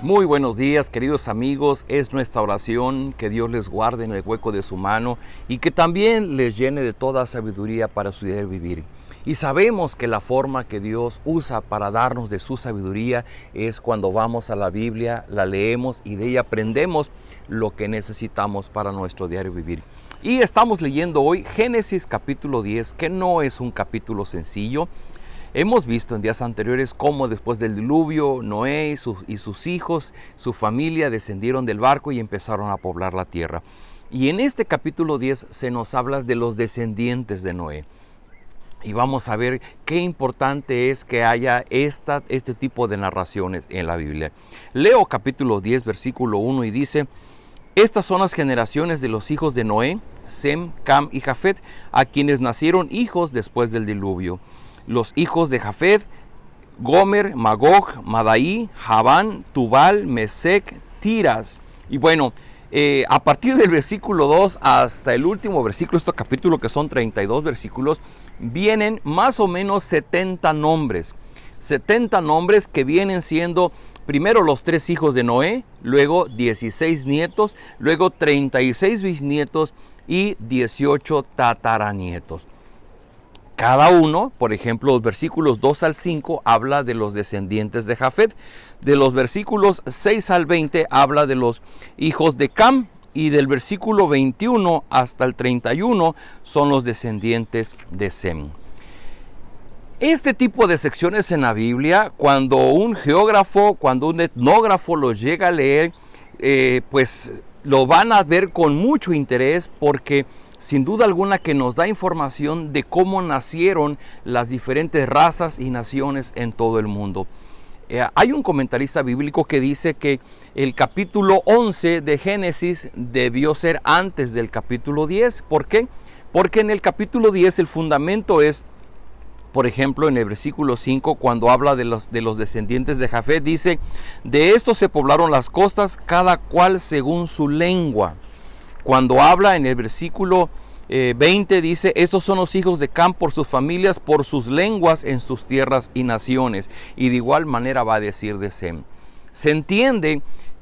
Muy buenos días, queridos amigos. Es nuestra oración que Dios les guarde en el hueco de su mano y que también les llene de toda sabiduría para su diario vivir. Y sabemos que la forma que Dios usa para darnos de su sabiduría es cuando vamos a la Biblia, la leemos y de ella aprendemos lo que necesitamos para nuestro diario vivir. Y estamos leyendo hoy Génesis capítulo 10, que no es un capítulo sencillo. Hemos visto en días anteriores cómo después del diluvio Noé y sus hijos, su familia descendieron del barco y empezaron a poblar la tierra. Y en este capítulo 10 se nos habla de los descendientes de Noé. Y vamos a ver qué importante es que haya este tipo de narraciones en la Biblia. Leo capítulo 10, versículo 1 y dice: Estas son las generaciones de los hijos de Noé, Sem, Cam y Jafet, a quienes nacieron hijos después del diluvio. Los hijos de Jafet: Gomer, Magog, Madai, Javán, Tubal, Mesec, Tiras. Y bueno, a partir del versículo 2 hasta el último versículo, este capítulo que son 32 versículos, vienen más o menos 70 nombres. 70 nombres que vienen siendo primero los 3 hijos de Noé, luego 16 nietos, luego 36 bisnietos y 18 tataranietos. Cada uno, por ejemplo, los versículos 2 al 5 habla de los descendientes de Jafet. De los versículos 6 al 20 habla de los hijos de Cam. Y del versículo 21 hasta el 31 son los descendientes de Sem. Este tipo de secciones en la Biblia, cuando un geógrafo, cuando un etnógrafo los llega a leer, pues lo van a ver con mucho interés, porque sin duda alguna que nos da información de cómo nacieron las diferentes razas y naciones en todo el mundo. Hay un comentarista bíblico que dice que el capítulo 11 de Génesis debió ser antes del capítulo 10. ¿Por qué? Porque en el capítulo 10 el fundamento es, por ejemplo, en el versículo 5, cuando habla de los descendientes de Jafet, dice: de estos se poblaron las costas, cada cual según su lengua. Cuando habla en el versículo 20 dice: estos son los hijos de Cam por sus familias, por sus lenguas en sus tierras y naciones. Y de igual manera va a decir de Sem. Se entiende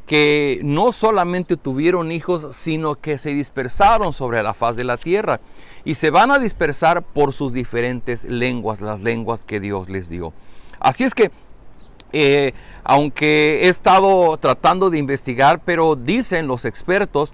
que no solamente tuvieron hijos, sino que se dispersaron sobre la faz de la tierra. Y se van a dispersar por sus diferentes lenguas, las lenguas que Dios les dio. Así es que aunque he estado tratando de investigar, pero dicen los expertos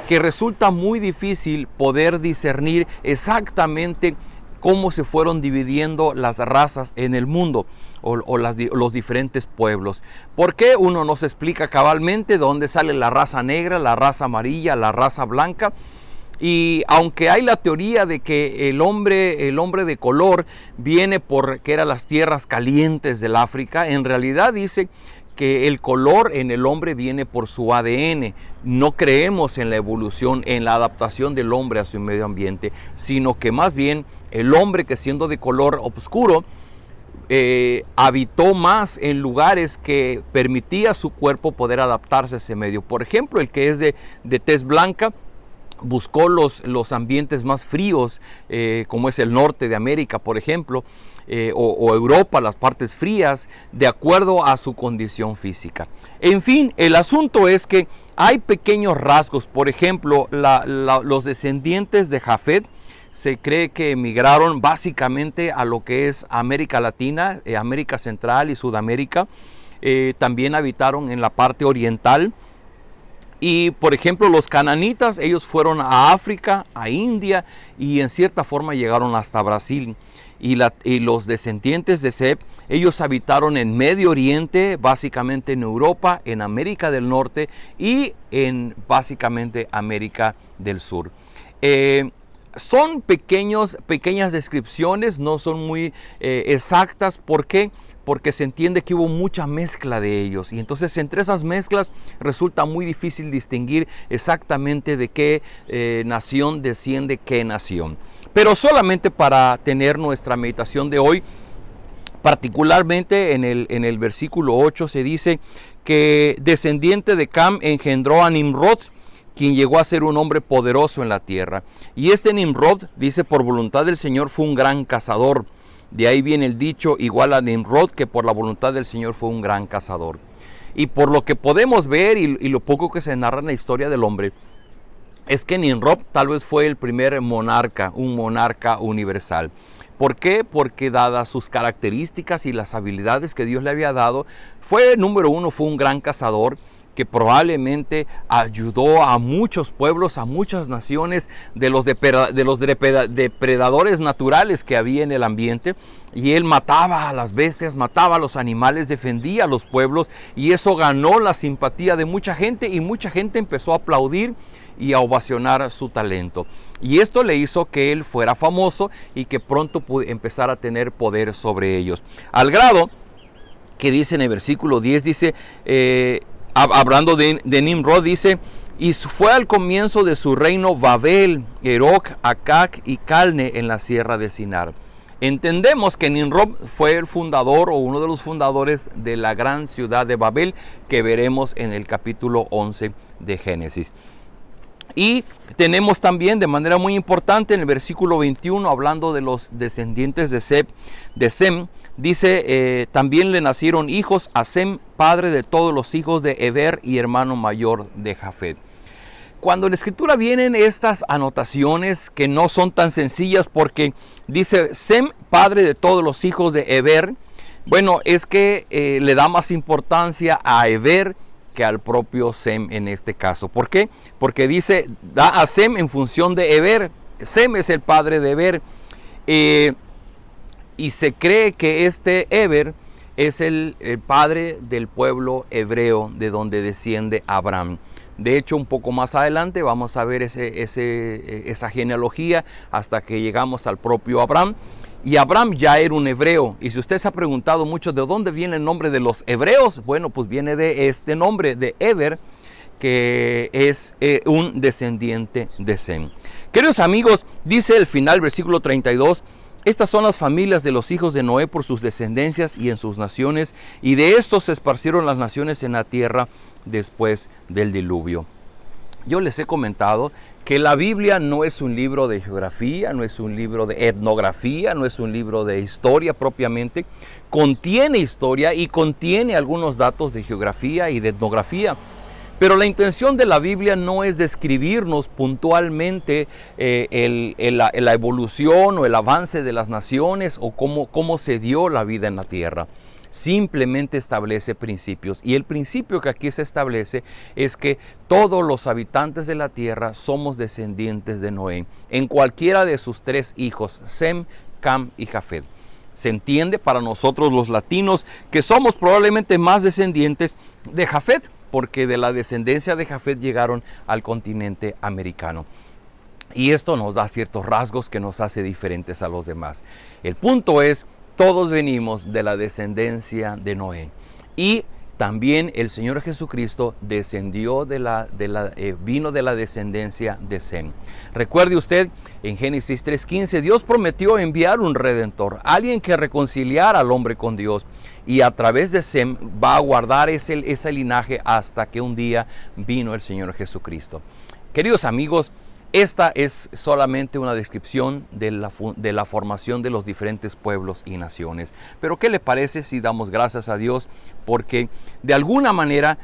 que resulta muy difícil poder discernir exactamente cómo se fueron dividiendo las razas en el mundo o los diferentes pueblos. ¿Por qué? Uno no se explica cabalmente dónde sale la raza negra, la raza amarilla, la raza blanca. Y aunque hay la teoría de que el hombre de color viene porque eran las tierras calientes del África, en realidad dice que el color en el hombre viene por su ADN. No creemos en la evolución, en la adaptación del hombre a su medio ambiente, sino que más bien el hombre, que siendo de color oscuro, habitó más en lugares que permitía a su cuerpo poder adaptarse a ese medio. Por ejemplo, el que es de tez blanca buscó los ambientes más fríos, como es el norte de América, por ejemplo, o Europa, las partes frías, de acuerdo a su condición física. En fin, el asunto es que hay pequeños rasgos. Por ejemplo, los descendientes de Jafet se cree que emigraron básicamente a lo que es América Latina, América Central y Sudamérica. También habitaron en la parte oriental. Y por ejemplo, los cananitas, ellos fueron a África, a India, y en cierta forma llegaron hasta Brasil. Y los descendientes de Sem, ellos habitaron en Medio Oriente, básicamente en Europa, en América del Norte y en básicamente América del Sur. Son pequeñas descripciones, no son muy exactas. ¿Por qué? Porque se entiende que hubo mucha mezcla de ellos, y entonces entre esas mezclas resulta muy difícil distinguir exactamente de qué nación desciende qué nación. Pero solamente para tener nuestra meditación de hoy, particularmente en el versículo 8 se dice que descendiente de Cam engendró a Nimrod, quien llegó a ser un hombre poderoso en la tierra. Y este Nimrod, dice, por voluntad del Señor fue un gran cazador. De ahí viene el dicho: igual a Nimrod, que por la voluntad del Señor fue un gran cazador. Y por lo que podemos ver y lo poco que se narra en la historia del hombre, es que Nimrod tal vez fue el primer monarca, un monarca universal. ¿Por qué? Porque dadas sus características y las habilidades que Dios le había dado, número uno, fue un gran cazador que probablemente ayudó a muchos pueblos, a muchas naciones de los depredadores naturales que había en el ambiente. Y él mataba a las bestias, mataba a los animales, defendía a los pueblos, y eso ganó la simpatía de mucha gente, y mucha gente empezó a aplaudir y a ovacionar su talento. Y esto le hizo que él fuera famoso y que pronto empezara a tener poder sobre ellos. Al grado que dice en el versículo 10, dice, hablando de Nimrod, dice, y fue al comienzo de su reino Babel, Eroc, Acac y Calne en la sierra de Sinar. Entendemos que Nimrod fue el fundador o uno de los fundadores de la gran ciudad de Babel, que veremos en el capítulo 11 de Génesis. Y tenemos también de manera muy importante en el versículo 21, hablando de los descendientes de Sem, dice, también le nacieron hijos a Sem, padre de todos los hijos de Eber y hermano mayor de Jafet. Cuando en la escritura vienen estas anotaciones que no son tan sencillas, porque dice Sem, padre de todos los hijos de Eber, bueno, es que le da más importancia a Eber que al propio Sem en este caso. ¿Por qué? Porque dice, da a Sem en función de Eber. Sem es el padre de Eber. Y se cree que este Eber es el padre del pueblo hebreo de donde desciende Abraham. De hecho, un poco más adelante vamos a ver esa genealogía hasta que llegamos al propio Abraham. Y Abraham ya era un hebreo. Y si usted se ha preguntado mucho de dónde viene el nombre de los hebreos, bueno, pues viene de este nombre de Eber, que es un descendiente de Sem. Queridos amigos, dice el final, versículo 32, estas son las familias de los hijos de Noé por sus descendencias y en sus naciones, y de estos se esparcieron las naciones en la tierra después del diluvio. Yo les he comentado que la Biblia no es un libro de geografía, no es un libro de etnografía, no es un libro de historia propiamente. Contiene historia y contiene algunos datos de geografía y de etnografía. Pero la intención de la Biblia no es describirnos puntualmente la evolución o el avance de las naciones o cómo se dio la vida en la tierra. Simplemente establece principios, y el principio que aquí se establece es que todos los habitantes de la tierra somos descendientes de Noé, en cualquiera de sus tres hijos, Sem, Cam y Jafet. Se entiende para nosotros los latinos que somos probablemente más descendientes de Jafet, porque de la descendencia de Jafet llegaron al continente americano. Y esto nos da ciertos rasgos que nos hace diferentes a los demás. El punto es, todos venimos de la descendencia de Noé, y también el Señor Jesucristo descendió vino de la descendencia de Sem. Recuerde usted, en Génesis 3:15, Dios prometió enviar un redentor, alguien que reconciliara al hombre con Dios, y a través de Sem va a guardar ese linaje hasta que un día vino el Señor Jesucristo. Queridos amigos, esta es solamente una descripción de la formación de los diferentes pueblos y naciones. Pero ¿qué le parece si damos gracias a Dios? Porque de alguna manera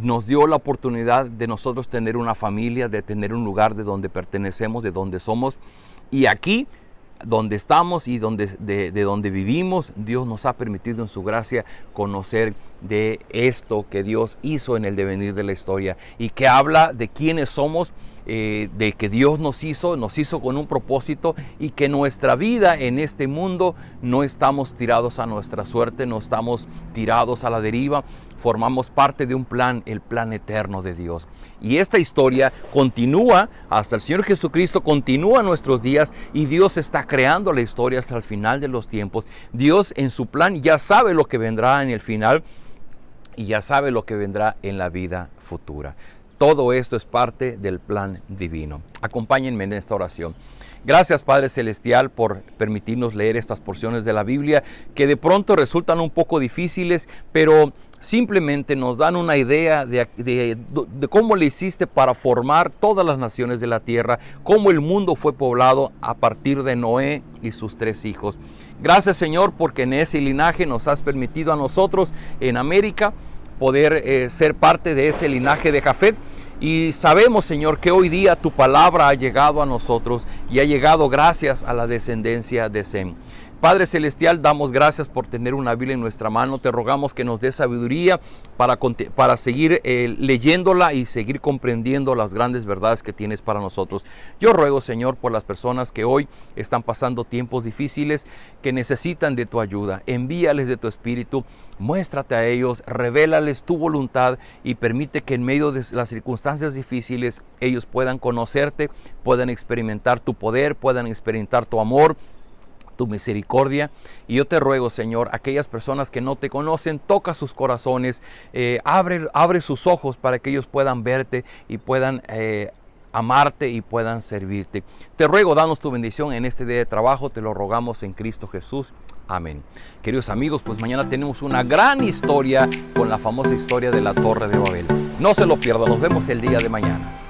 nos dio la oportunidad de nosotros tener una familia, de tener un lugar de donde pertenecemos, de donde somos. Y aquí, donde estamos y de donde vivimos, Dios nos ha permitido en su gracia conocer de esto que Dios hizo en el devenir de la historia, y que habla de quiénes somos, de que Dios nos hizo con un propósito, y que nuestra vida en este mundo no estamos tirados a nuestra suerte, no estamos tirados a la deriva, formamos parte de un plan, el plan eterno de Dios. Y esta historia continúa hasta el Señor Jesucristo, continúa nuestros días, y Dios está creando la historia hasta el final de los tiempos. Dios en su plan ya sabe lo que vendrá en el final, y ya sabe lo que vendrá en la vida futura. Todo esto es parte del plan divino. Acompáñenme en esta oración. Gracias, Padre Celestial, por permitirnos leer estas porciones de la Biblia que de pronto resultan un poco difíciles, pero simplemente nos dan una idea de cómo le hiciste para formar todas las naciones de la tierra, cómo el mundo fue poblado a partir de Noé y sus tres hijos. Gracias, Señor, porque en ese linaje nos has permitido a nosotros en América poder ser parte de ese linaje de Jafet. Y sabemos, Señor, que hoy día tu palabra ha llegado a nosotros y ha llegado gracias a la descendencia de Sem. Padre Celestial, damos gracias por tener una Biblia en nuestra mano. Te rogamos que nos dé sabiduría para seguir leyéndola y seguir comprendiendo las grandes verdades que tienes para nosotros. Yo ruego, Señor, por las personas que hoy están pasando tiempos difíciles, que necesitan de tu ayuda. Envíales de tu Espíritu, muéstrate a ellos, revélales tu voluntad y permite que en medio de las circunstancias difíciles ellos puedan conocerte, puedan experimentar tu poder, puedan experimentar tu amor, tu misericordia. Y yo te ruego, Señor, aquellas personas que no te conocen, toca sus corazones, abre sus ojos para que ellos puedan verte y puedan amarte y puedan servirte. Te ruego, danos tu bendición en este día de trabajo, te lo rogamos en Cristo Jesús. Amén. Queridos amigos, pues mañana tenemos una gran historia con la famosa historia de la Torre de Babel. No se lo pierdan, nos vemos el día de mañana.